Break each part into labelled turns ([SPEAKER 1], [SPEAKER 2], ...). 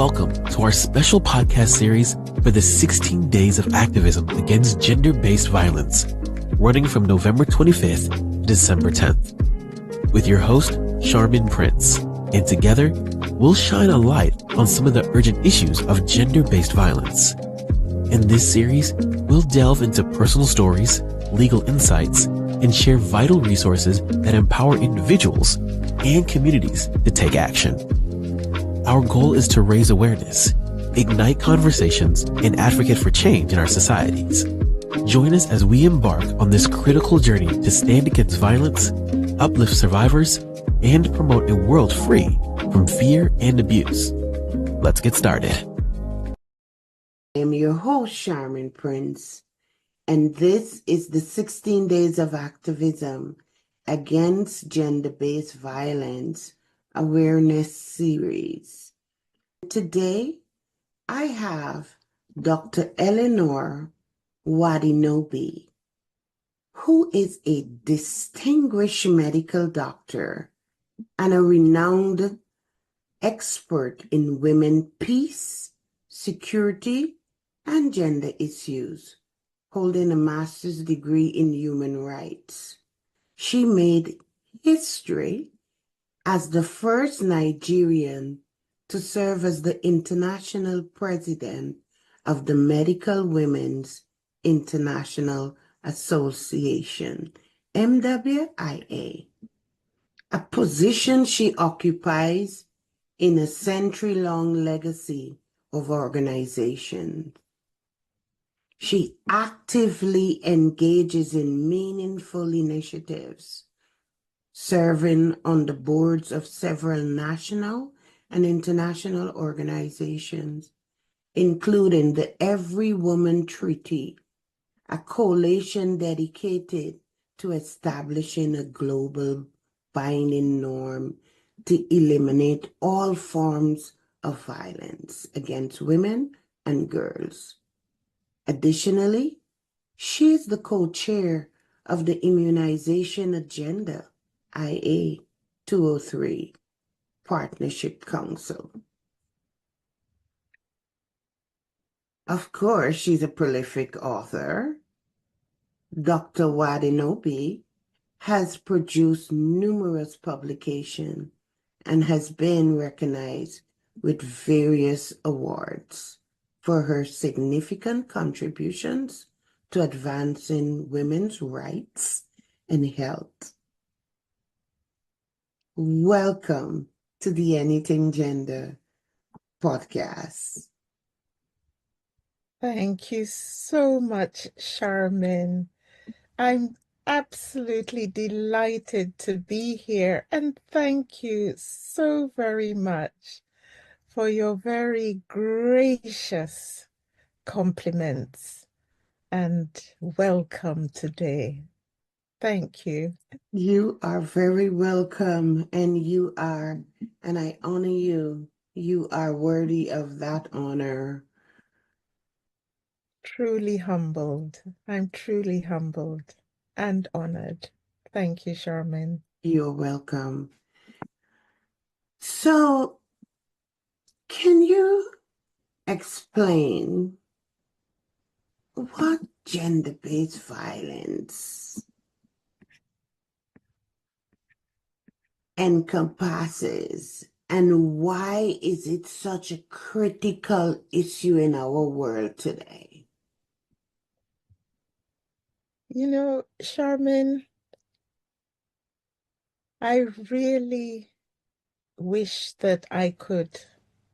[SPEAKER 1] Welcome to our special podcast series for the 16 Days of Activism Against Gender-Based Violence, running from November 25th to December 10th. With your host, Charmin Prince, and together, we'll shine a light on some of the urgent issues of gender-based violence. In this series, we'll delve into personal stories, legal insights, and share vital resources that empower individuals and communities to take action. Our goal is to raise awareness, ignite conversations, and advocate for change in our societies. Join us as we embark on this critical journey to stand against violence, uplift survivors, and promote a world free from fear and abuse. Let's get started.
[SPEAKER 2] I am your host, Charmin Prince, and this is the 16 Days of Activism Against Gender-Based Violence Awareness Series. Today, I have Dr. Eleanor Wadinobi, who is a distinguished medical doctor and a renowned expert in women peace, security, and gender issues, holding a master's degree in human rights. She made history as the first Nigerian to serve as the international president of the Medical Women's International Association, MWIA, a position she occupies in a century-long legacy of organization. She actively engages in meaningful initiatives, serving on the boards of several national and international organizations, including the Every Woman Treaty, a coalition dedicated to establishing a global binding norm to eliminate all forms of violence against women and girls. Additionally, she is the co-chair of the Immunization Agenda, IA 203 Partnership Council. Of course, she's a prolific author. Dr. Wadinobi has produced numerous publications and has been recognized with various awards for her significant contributions to advancing women's rights and health. Welcome to the Anything Gender podcast.
[SPEAKER 3] Thank you so much, Charmin. I'm absolutely delighted to be here, and thank you so very much for your very gracious compliments and welcome today. Thank you.
[SPEAKER 2] You are very welcome, and I honor you. You are worthy of that honor.
[SPEAKER 3] Truly humbled. I'm truly humbled and honored. Thank you, Charmin.
[SPEAKER 2] You're welcome. So, can you explain what gender-based violence encompasses and why is it such a critical issue in our world today?
[SPEAKER 3] You know, Charmin, I really wish that I could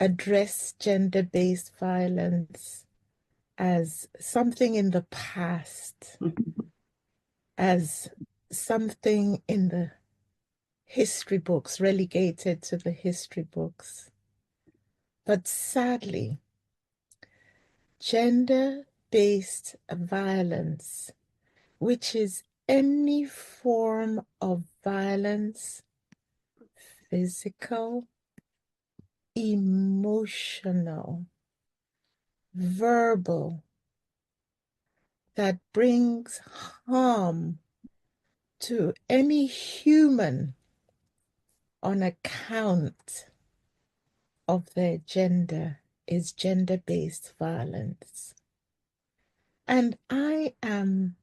[SPEAKER 3] address gender-based violence as something in the past, as something in the history books, relegated to the history books. But sadly, gender-based violence, which is any form of violence, physical, emotional, verbal, that brings harm to any human on account of their gender is gender-based violence. And I am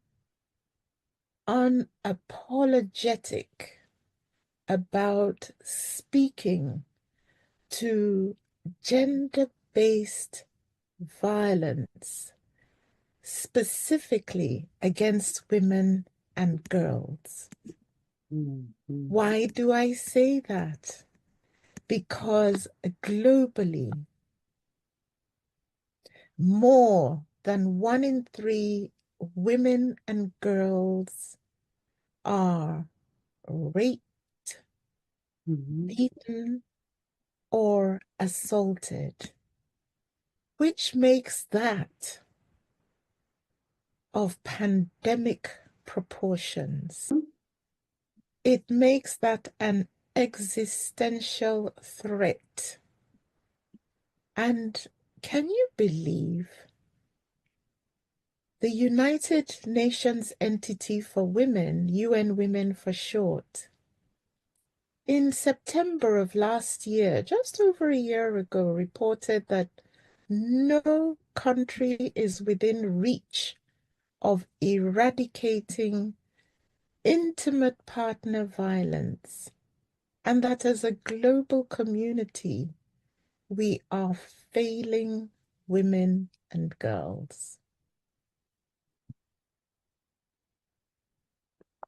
[SPEAKER 3] unapologetic about speaking to gender-based violence, specifically against women and girls.
[SPEAKER 2] Mm-hmm.
[SPEAKER 3] Why do I say that? Because globally, more than 1 in 3 women and girls are raped, beaten, or assaulted, which makes that of pandemic proportions. It makes that an existential threat. And can you believe the United Nations Entity for Women, UN Women for short, in September of last year, just over a year ago, reported that no country is within reach of eradicating intimate partner violence, and that as a global community, we are failing women and girls.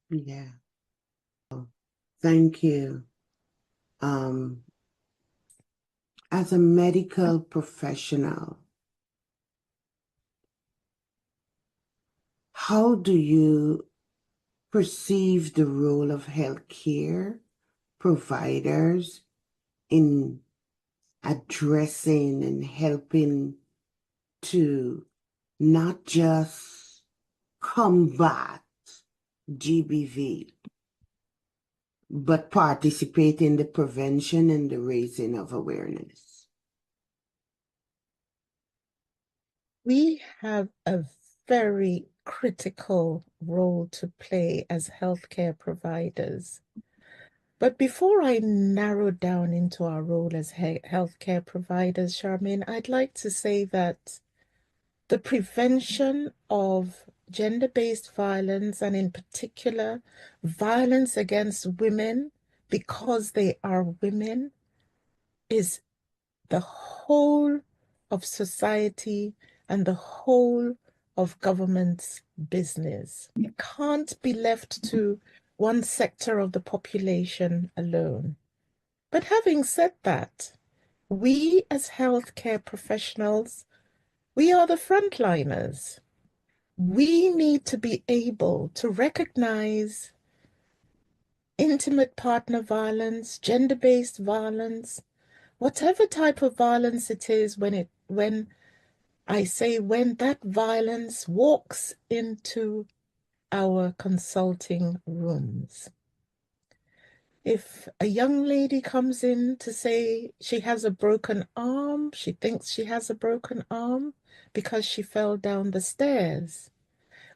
[SPEAKER 2] Yeah. Thank you. As a medical professional, how do you perceive the role of healthcare providers in addressing and helping to not just combat GBV, but participate in the prevention and the raising of awareness?
[SPEAKER 3] We have a very critical role to play as healthcare providers. But before I narrow down into our role as healthcare providers, Charmaine, I'd like to say that the prevention of gender-based violence, and in particular, violence against women because they are women, is the whole of society and the whole of government's business. It can't be left to one sector of the population alone. But having said that, we as healthcare professionals, we are the frontliners. We need to be able to recognize intimate partner violence, gender-based violence, whatever type of violence it is, when that violence walks into our consulting rooms. If a young lady comes in to say she has a broken arm, she thinks she has a broken arm because she fell down the stairs,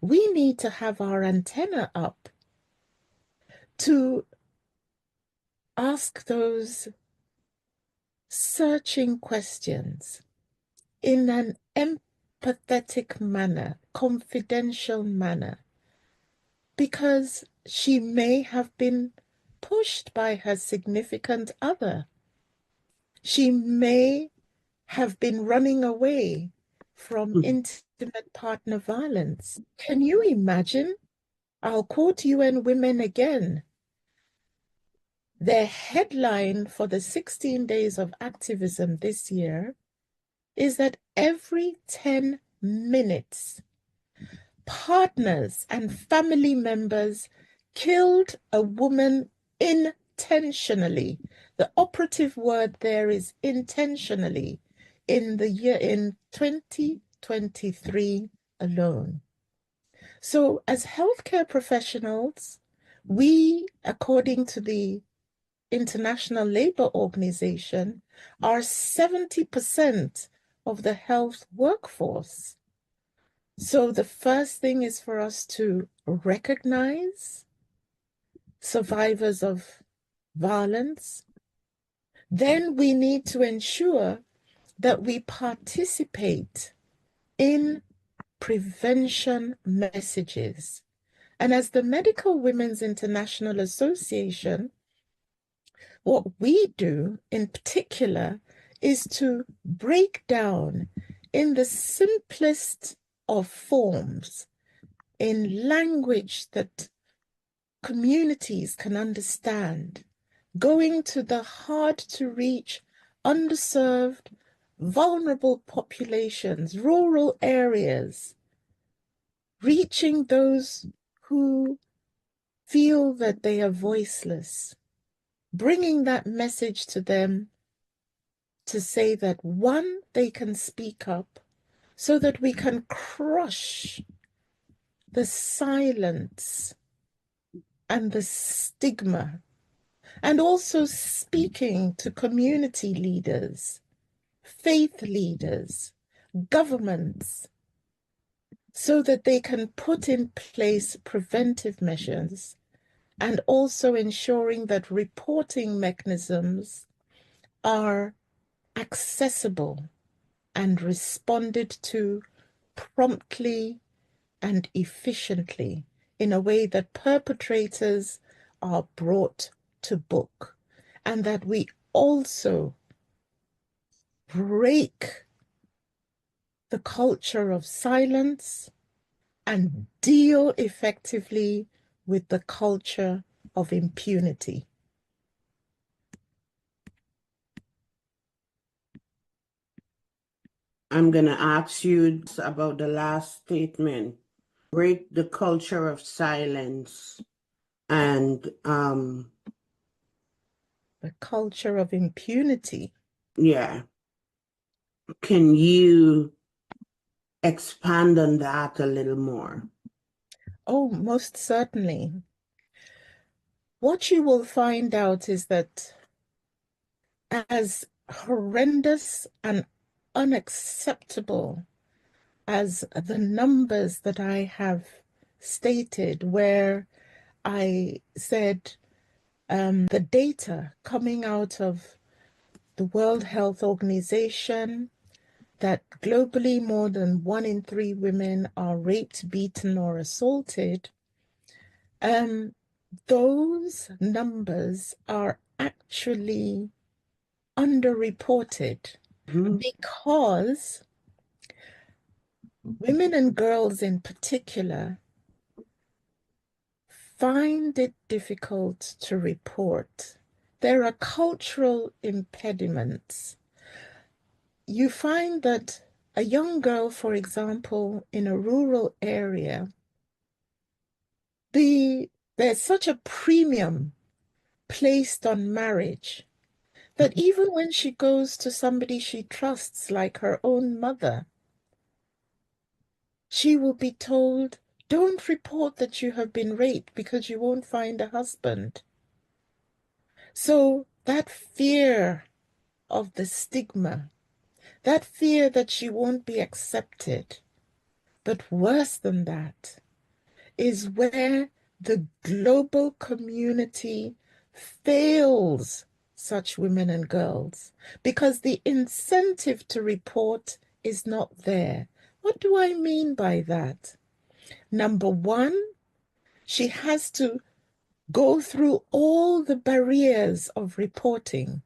[SPEAKER 3] we need to have our antenna up to ask those searching questions in an empathetic manner, confidential manner, because she may have been pushed by her significant other. She may have been running away from intimate partner violence. Can you imagine? I'll quote UN Women again. Their headline for the 16 days of activism this year is that every 10 minutes, partners and family members killed a woman intentionally. The operative word there is intentionally in 2023 alone. So as healthcare professionals, we, according to the International Labour Organization, are 70% of the health workforce. So the first thing is for us to recognize survivors of violence, then we need to ensure that we participate in prevention messages. And as the Medical Women's International Association, what we do in particular is to break down in the simplest of forms, in language that communities can understand, going to the hard-to-reach, underserved, vulnerable populations, rural areas, reaching those who feel that they are voiceless, bringing that message to them to say that, one, they can speak up so that we can crush the silence and the stigma, and also speaking to community leaders, faith leaders, governments, so that they can put in place preventive measures, and also ensuring that reporting mechanisms are accessible and responded to promptly and efficiently in a way that perpetrators are brought to book, and that we also break the culture of silence and deal effectively with the culture of impunity.
[SPEAKER 2] I'm going to ask you about the last statement. Break the culture of silence and
[SPEAKER 3] the culture of impunity.
[SPEAKER 2] yeah. Can you expand on that a little more?
[SPEAKER 3] Oh, most certainly. What you will find out is that as horrendous and unacceptable as the numbers that I have stated, where I said the data coming out of the World Health Organization, that globally more than 1 in 3 women are raped, beaten, or assaulted, those numbers are actually underreported because women and girls in particular find it difficult to report. There are cultural impediments. You find that a young girl, for example, in a rural area, there's such a premium placed on marriage that even when she goes to somebody she trusts, like her own mother, she will be told, don't report that you have been raped because you won't find a husband. So that fear of the stigma, that fear that she won't be accepted, but worse than that, is where the global community fails such women and girls because the incentive to report is not there. What do I mean by that? Number one, she has to go through all the barriers of reporting.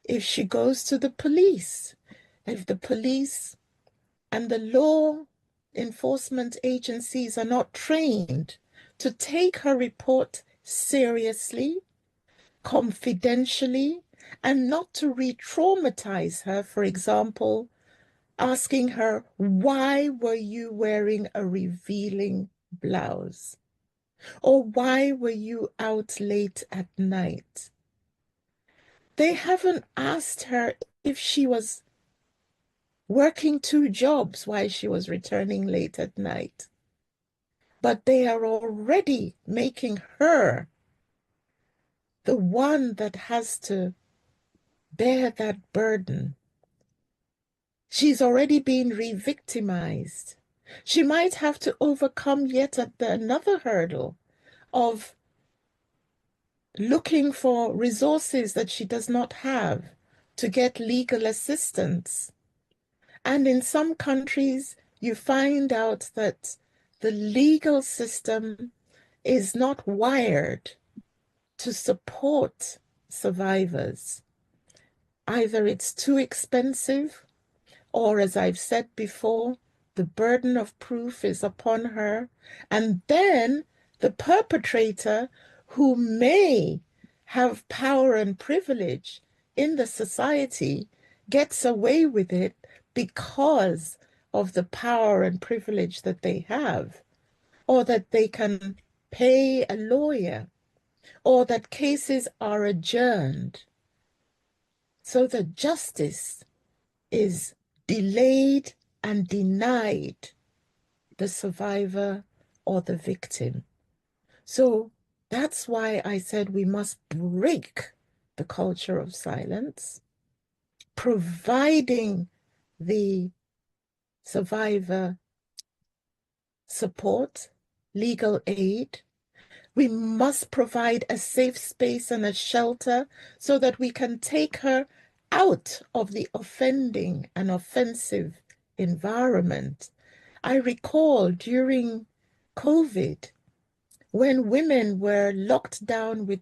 [SPEAKER 3] If she goes to the police, if the police and the law enforcement agencies are not trained to take her report seriously, confidentially, and not to re-traumatize her, for example, asking her, why were you wearing a revealing blouse? Or why were you out late at night? They haven't asked her if she was working 2 jobs while she was returning late at night. But they are already making her the one that has to bear that burden. She's already been re-victimized. She might have to overcome yet another hurdle of looking for resources that she does not have to get legal assistance. And in some countries, you find out that the legal system is not wired to support survivors. Either it's too expensive, or as I've said before, the burden of proof is upon her. And then the perpetrator, who may have power and privilege in the society, gets away with it because of the power and privilege that they have, or that they can pay a lawyer, or that cases are adjourned so that justice is delayed and denied the survivor or the victim. So that's why I said we must break the culture of silence, providing the survivor support, legal aid. We must provide a safe space and a shelter so that we can take her out of the offending and offensive environment. I recall during COVID, when women were locked down with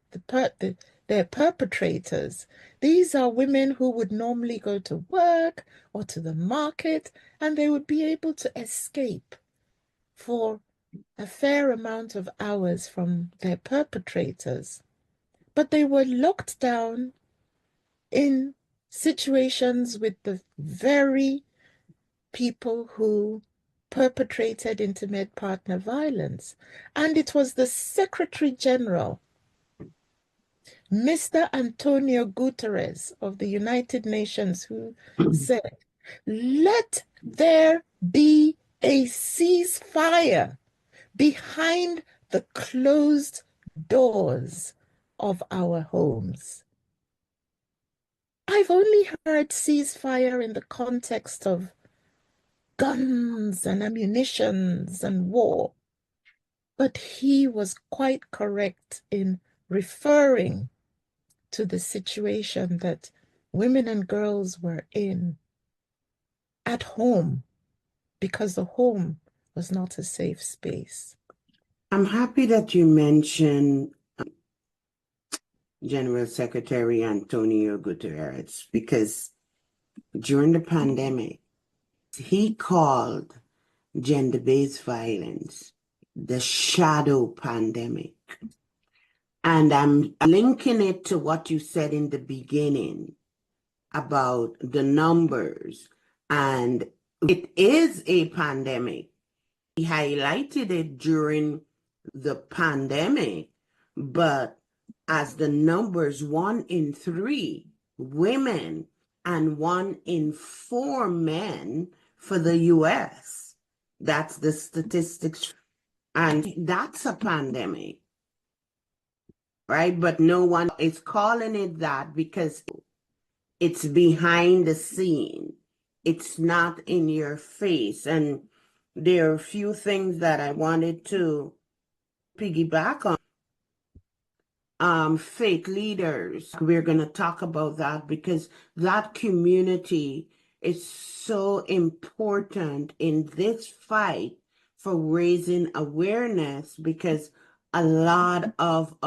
[SPEAKER 3] their perpetrators. These are women who would normally go to work or to the market, and they would be able to escape for a fair amount of hours from their perpetrators. But they were locked down in situations with the very people who perpetrated intimate partner violence. And it was the Secretary General, Mr. Antonio Guterres of the United Nations, who said, let there be a ceasefire behind the closed doors of our homes. I've only heard ceasefire in the context of guns and ammunitions and war, but he was quite correct in referring to the situation that women and girls were in at home, because the home was not a safe space.
[SPEAKER 2] I'm happy that you mentioned General Secretary Antonio Guterres, because during the pandemic, he called gender-based violence the shadow pandemic. And I'm linking it to what you said in the beginning about the numbers. And it is a pandemic. He highlighted it during the pandemic, but as the numbers, 1 in 3 women and 1 in 4 men for the US. That's the statistics. And that's a pandemic, right? But no one is calling it that because it's behind the scene. It's not in your face. And there are a few things that I wanted to piggyback on. Faith leaders, we're going to talk about that because that community is so important in this fight for raising awareness, because a lot of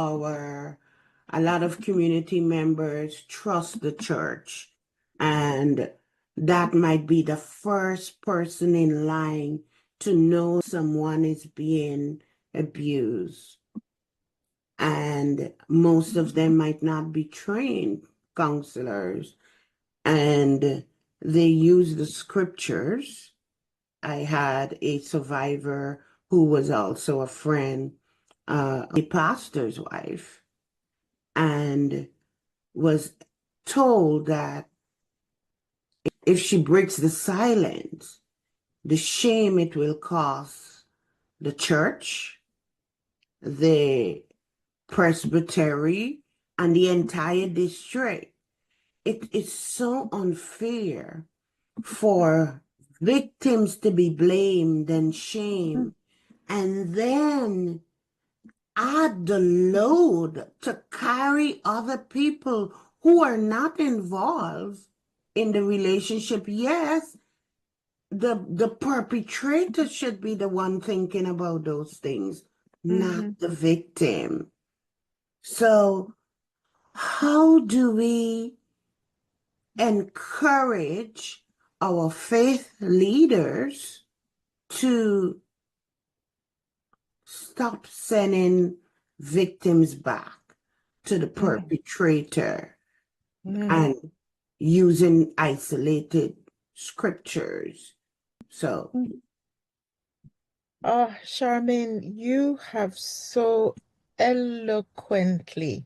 [SPEAKER 2] community members trust the church, and that might be the first person in line to know someone is being abused. And most of them might not be trained counselors, and they use the scriptures. I had a survivor who was also a friend, a pastor's wife, and was told that if she breaks the silence, the shame it will cause the church, the presbytery, and the entire district. It is so unfair for victims to be blamed and shamed, and then add the load to carry other people who are not involved in the relationship. Yes, the perpetrator should be the one thinking about those things, not the victim. So how do we encourage our faith leaders to stop sending victims back to the perpetrator and using isolated scriptures? So,
[SPEAKER 3] Oh, Charmaine, you have so eloquently,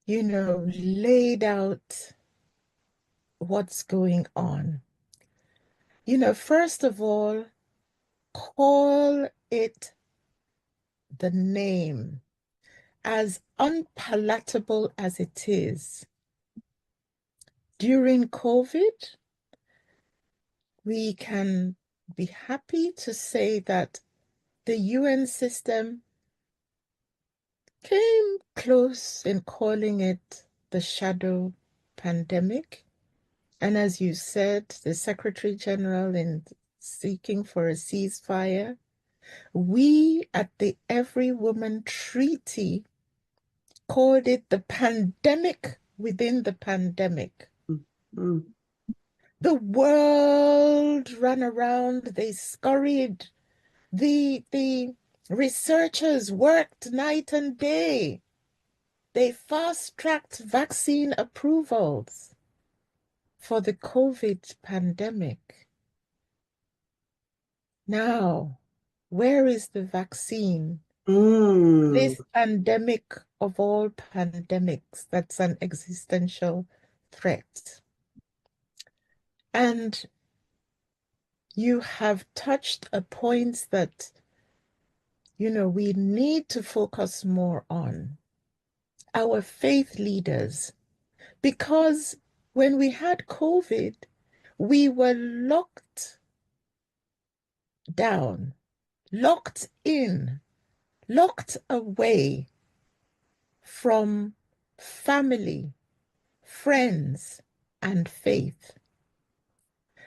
[SPEAKER 3] laid out what's going on. First of all, call it the name, as unpalatable as it is. During COVID, we can be happy to say that the UN system came close in calling it the shadow pandemic. And as you said, the Secretary General in seeking for a ceasefire, we at the Every Woman Treaty called it the pandemic within the pandemic.
[SPEAKER 2] mm,
[SPEAKER 3] The world ran around, they scurried. The researchers worked night and day. They fast-tracked vaccine approvals for the COVID pandemic. Now, where is the vaccine?
[SPEAKER 2] mm,
[SPEAKER 3] This pandemic of all pandemics, that's an existential threat. And you have touched a point that, we need to focus more on our faith leaders, because when we had COVID, we were locked down, locked in, locked away from family, friends, and faith.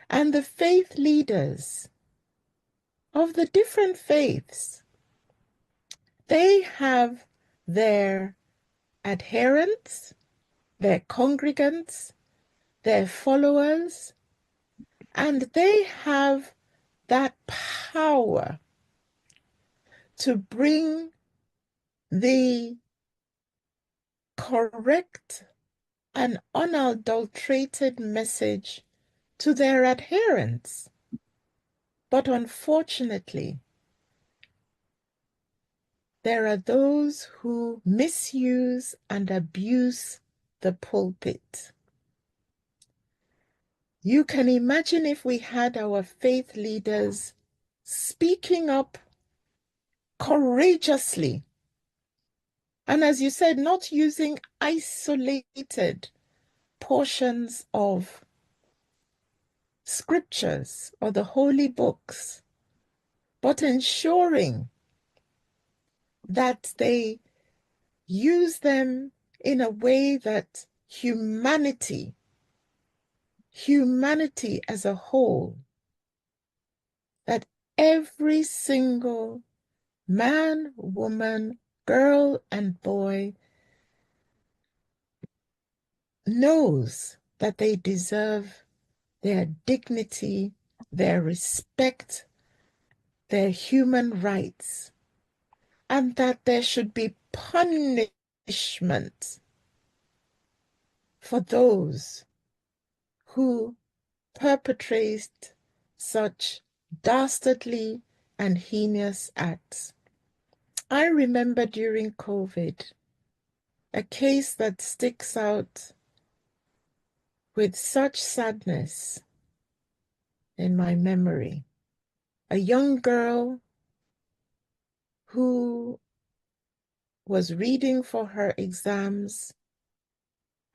[SPEAKER 3] And the faith leaders of the different faiths, they have their adherents, their congregants, their followers, and they have that power to bring the correct and unadulterated message to their adherents. But unfortunately, there are those who misuse and abuse the pulpit. You can imagine if we had our faith leaders speaking up courageously, and as you said, not using isolated portions of scriptures or the holy books, but ensuring that they use them in a way that humanity as a whole, that every single man, woman, girl, and boy knows that they deserve their dignity, their respect, their human rights, and that there should be punishment for those who perpetrate such dastardly and heinous acts. I remember during COVID a case that sticks out with such sadness in my memory. A young girl who was reading for her exams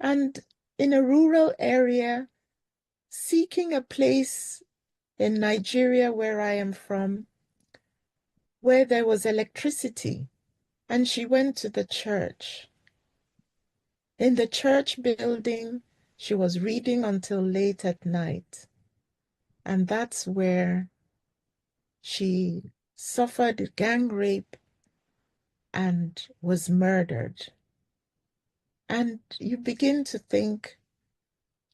[SPEAKER 3] and in a rural area, seeking a place in Nigeria, where I am from, where there was electricity. and she went to the church. In the church building, she was reading until late at night. And that's where she suffered gang rape and was murdered. And you begin to think,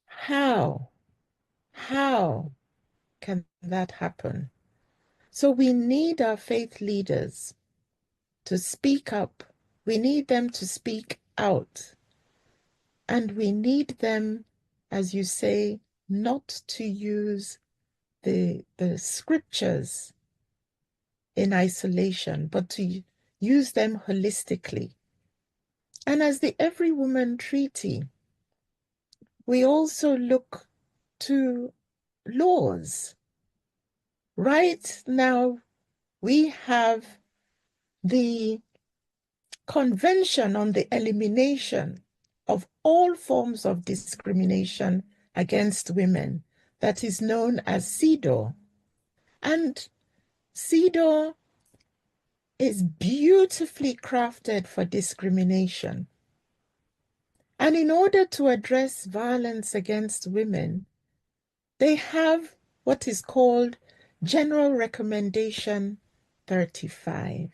[SPEAKER 3] how can that happen? So we need our faith leaders to speak up. We need them to speak out. And we need them, as you say, not to use the scriptures in isolation, but to use them holistically. And as the Every Woman Treaty, we also look to laws. Right now, we have the Convention on the Elimination of All Forms of Discrimination Against Women, that is known as CEDAW. And CEDAW is beautifully crafted for discrimination. And in order to address violence against women, they have what is called General Recommendation 35,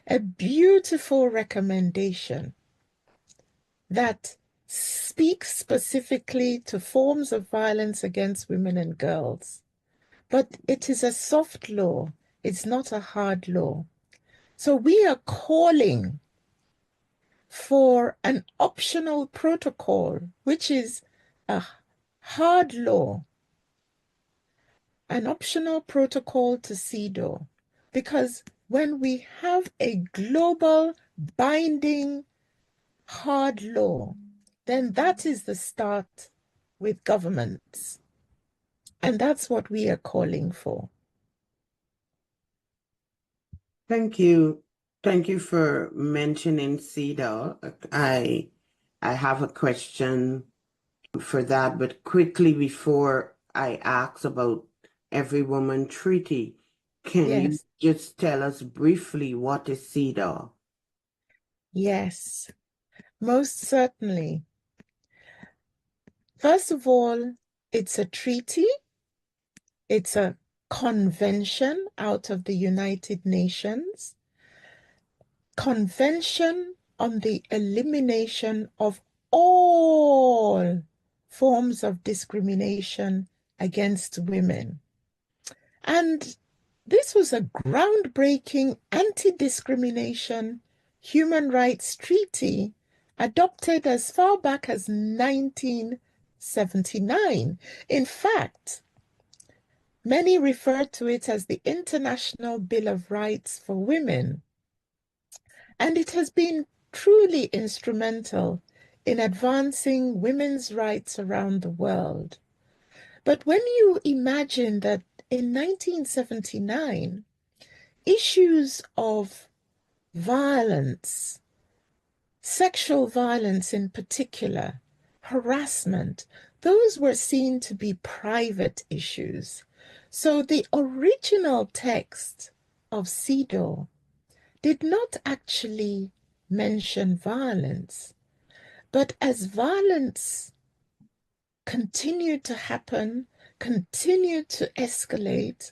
[SPEAKER 3] a beautiful recommendation that speaks specifically to forms of violence against women and girls. But it is a soft law. It's not a hard law. So we are calling for an optional protocol, which is a hard law, an optional protocol to CEDAW. Because when we have a global binding hard law, then that is the start with governments. And that's what we are calling for.
[SPEAKER 2] Thank you. Thank you for mentioning CEDAW. I have a question for that, but quickly before I ask about Every Woman Treaty, can you just tell us briefly what is CEDAW?
[SPEAKER 3] Yes, most certainly. First of all, it's a treaty. It's a convention out of the United Nations. Convention on the Elimination of all forms of discrimination against women. And this was a groundbreaking anti-discrimination human rights treaty adopted as far back as 1979. In fact, many refer to it as the International Bill of Rights for Women. And it has been truly instrumental in advancing women's rights around the world. But when you imagine that in 1979, issues of violence, sexual violence in particular, harassment, those were seen to be private issues. So the original text of CEDAW did not actually mention violence, but as violence continued to happen, continued to escalate,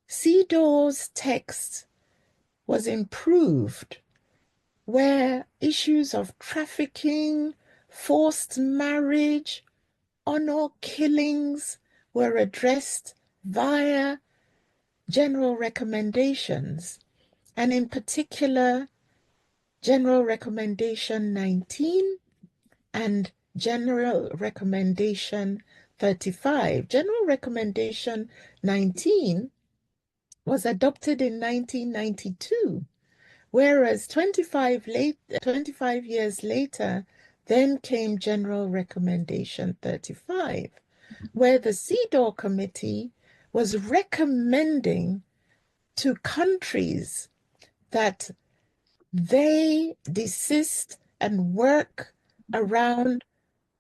[SPEAKER 3] CEDAW's text was improved, where issues of trafficking, forced marriage, honor killings were addressed via general recommendations, and in particular, General Recommendation 19 and General Recommendation 35. General Recommendation 19 was adopted in 1992, whereas 25 years later, then came General Recommendation 35, where the CEDAW Committee was recommending to countries that they desist and work around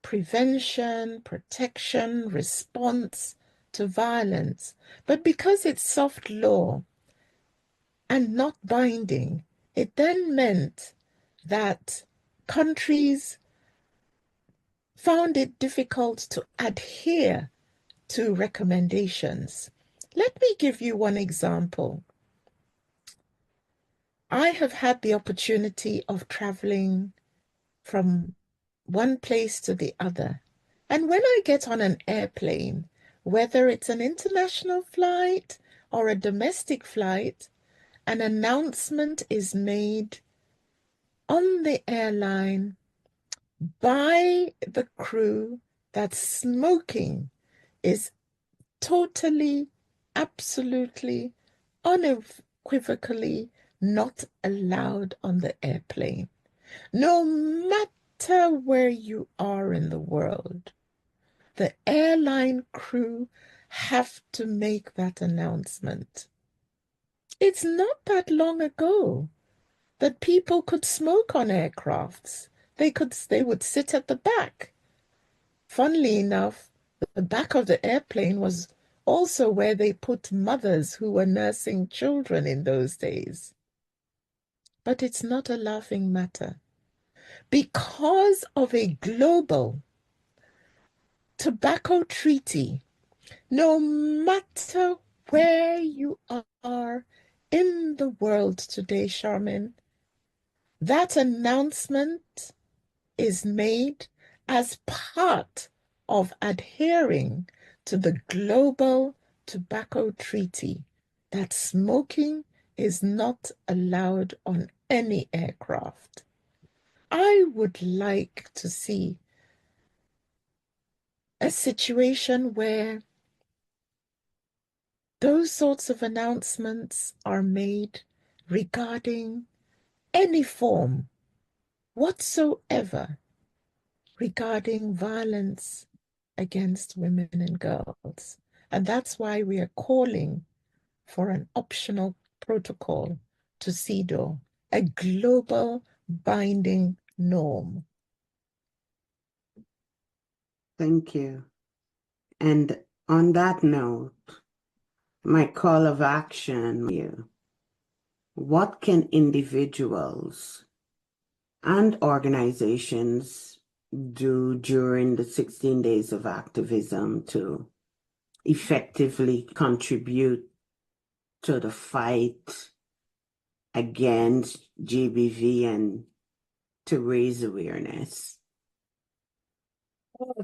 [SPEAKER 3] prevention, protection, response to violence. But because it's soft law and not binding, It then meant that countries found it difficult to adhere to recommendations. Let me give you one example. I have had the opportunity of traveling from one place to the other. And when I get on an airplane, whether it's an international flight or a domestic flight, an announcement is made on the airline by the crew that smoking is totally, absolutely, unequivocally not allowed on the airplane. No matter where you are in the world, the airline crew have to make that announcement. It's not that long ago that people could smoke on aircrafts. They would sit at the back. Funnily enough, the back of the airplane was also where they put mothers who were nursing children in those days. But it's not a laughing matter. Because of a global tobacco treaty, no matter where you are in the world today, Charmin, that announcement is made as part of adhering to the global tobacco treaty that smoking is not allowed on any aircraft. I would like to see a situation where those sorts of announcements are made regarding any form whatsoever regarding violence against women and girls. And that's why we are calling for an optional protocol to CEDAW, a global binding norm.
[SPEAKER 2] Thank you. And on that note, my call of action, what can individuals and organizations do during the 16 days of activism to effectively contribute to the fight against GBV and to raise awareness?
[SPEAKER 3] Oh,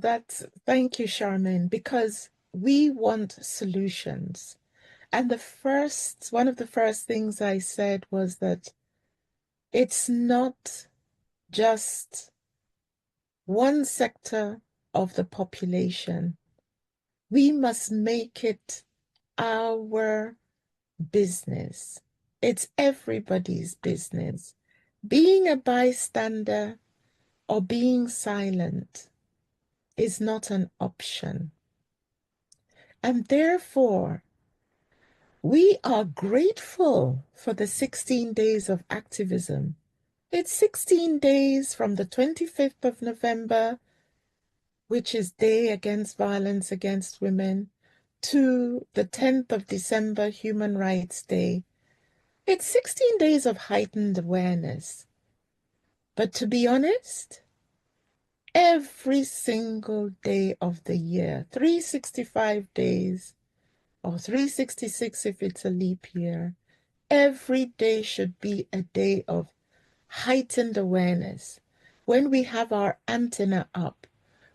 [SPEAKER 3] thank you, Charmaine, because we want solutions. And one of the first things I said was that it's not just one sector of the population. We must make it our business. It's everybody's business. Being a bystander or being silent is not an option. And therefore, we are grateful for the 16 days of activism. It's 16 days from the 25th of November, which is Day Against Violence Against Women, to the 10th of December, Human Rights Day. It's 16 days of heightened awareness. But to be honest, every single day of the year, 365 days, or 366 if it's a leap year, every day should be a day of heightened awareness. When we have our antenna up,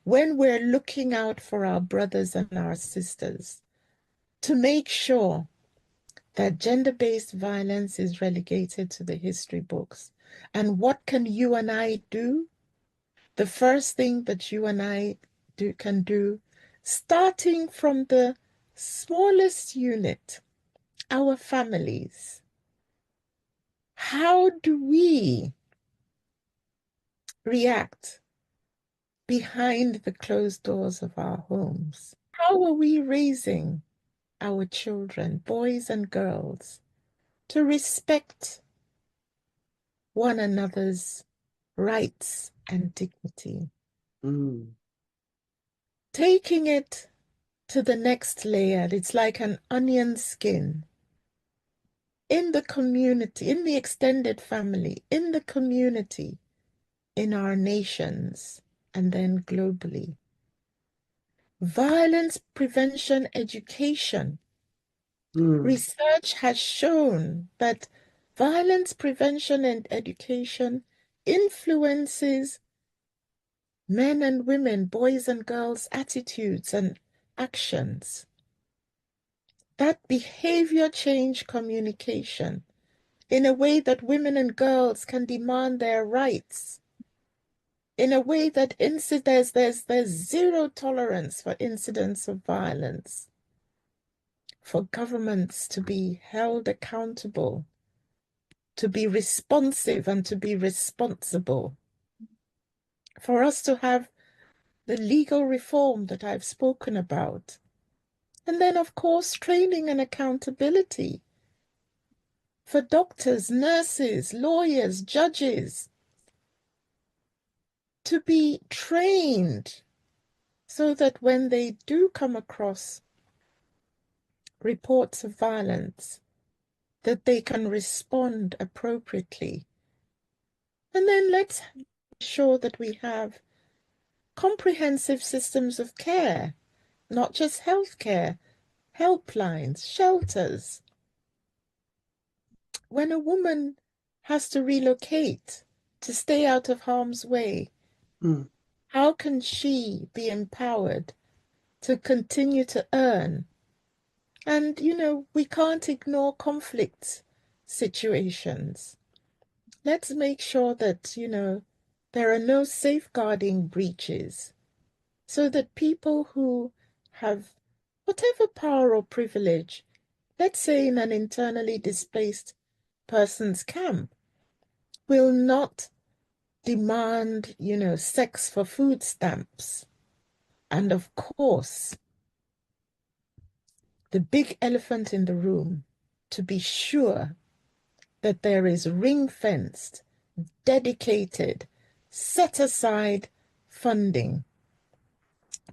[SPEAKER 3] when we're looking out for our brothers and our sisters, to make sure that gender-based violence is relegated to the history books. And what can you and I do? The first thing that you and I can do, starting from the smallest unit, our families. How do we react behind the closed doors of our homes? How are we raising our children, boys and girls, to respect one another's rights and dignity? Taking it to the next layer, it's like an onion skin. in the community, in the extended family, in the community, in our nations, and then globally. Violence prevention education. Research has shown that violence prevention and education influences men and women, boys and girls' attitudes and actions. That behavior change communication in a way that women and girls can demand their rights, in a way that there's zero tolerance for incidents of violence, for governments to be held accountable, to be responsive and to be responsible, for us to have the legal reform that I've spoken about. And then, of course, training and accountability for doctors, nurses, lawyers, judges, to be trained so that when they do come across reports of violence, that they can respond appropriately. And then let's make sure that we have comprehensive systems of care, not just healthcare, helplines, shelters. When a woman has to relocate to stay out of harm's way, how can she be empowered to continue to earn? And, we can't ignore conflict situations. Let's make sure that, there are no safeguarding breaches so that people who have whatever power or privilege, let's say in an internally displaced person's camp, will not demand, sex for food stamps. And of course, the big elephant in the room, to be sure that there is ring-fenced, dedicated, set-aside funding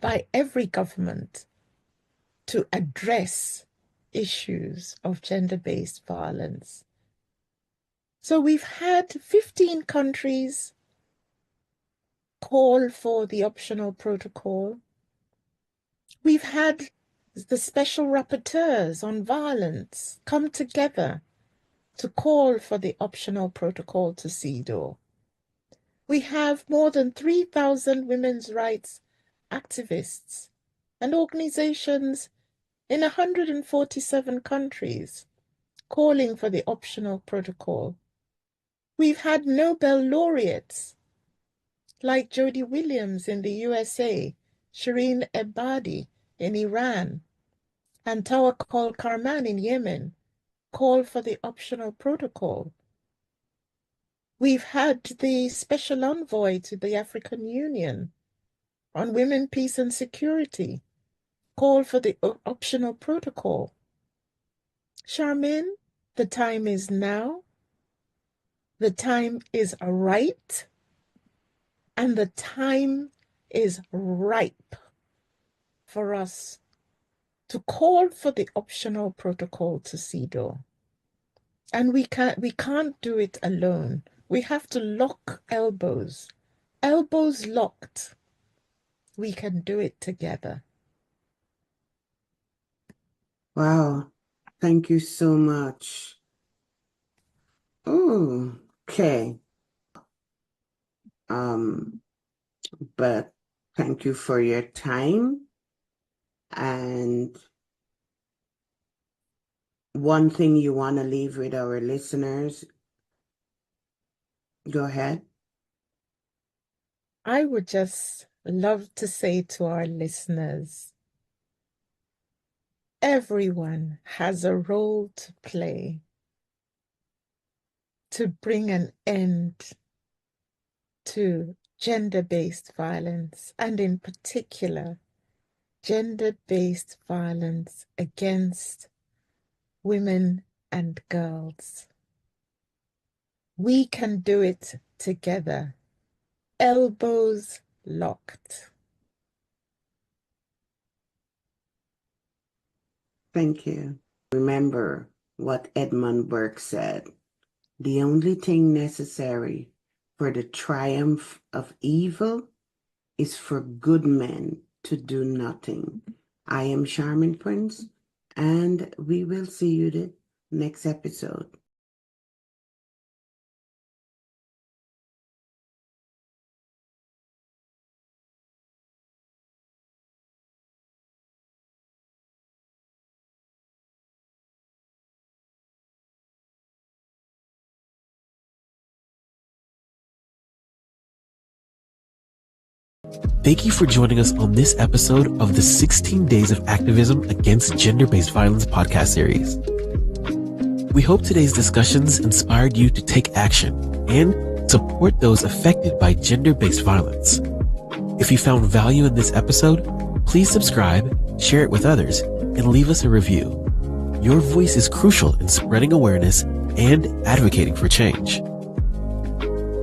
[SPEAKER 3] by every government to address issues of gender-based violence. So we've had 15 countries call for the optional protocol. We've had the special rapporteurs on violence come together to call for the optional protocol to CEDAW. We have more than 3,000 women's rights activists and organizations in 147 countries calling for the optional protocol. We've had Nobel laureates like Jody Williams in the USA, Shireen Ebadi in Iran, and Tawakkol Karman in Yemen call for the optional protocol. We've had the special envoy to the African Union on women, peace and security call for the optional protocol. Charmaine, the time is now. The time is right. And the time is ripe for us to call for the optional protocol to CEDAW. And we can't do it alone. We have to lock elbows. Elbows locked. We can do it together.
[SPEAKER 2] Wow. Thank you so much. Oh, okay. But thank you for your time. And one thing you want to leave with our listeners, go ahead.
[SPEAKER 3] I would just love to say to our listeners, everyone has a role to play to bring an end to gender-based violence, and in particular, gender-based violence against women and girls. We can do it together, elbows locked.
[SPEAKER 2] Thank you. Remember, what Edmund Burke said. The only thing necessary for the triumph of evil is for good men to do nothing. I am Charmin Prince, and we will see you the next episode.
[SPEAKER 1] Thank you for joining us on this episode of the 16 Days of Activism Against Gender-Based Violence podcast series. We hope today's discussions inspired you to take action and support those affected by gender-based violence. If you found value in this episode, please subscribe, share it with others, and leave us a review. Your voice is crucial in spreading awareness and advocating for change.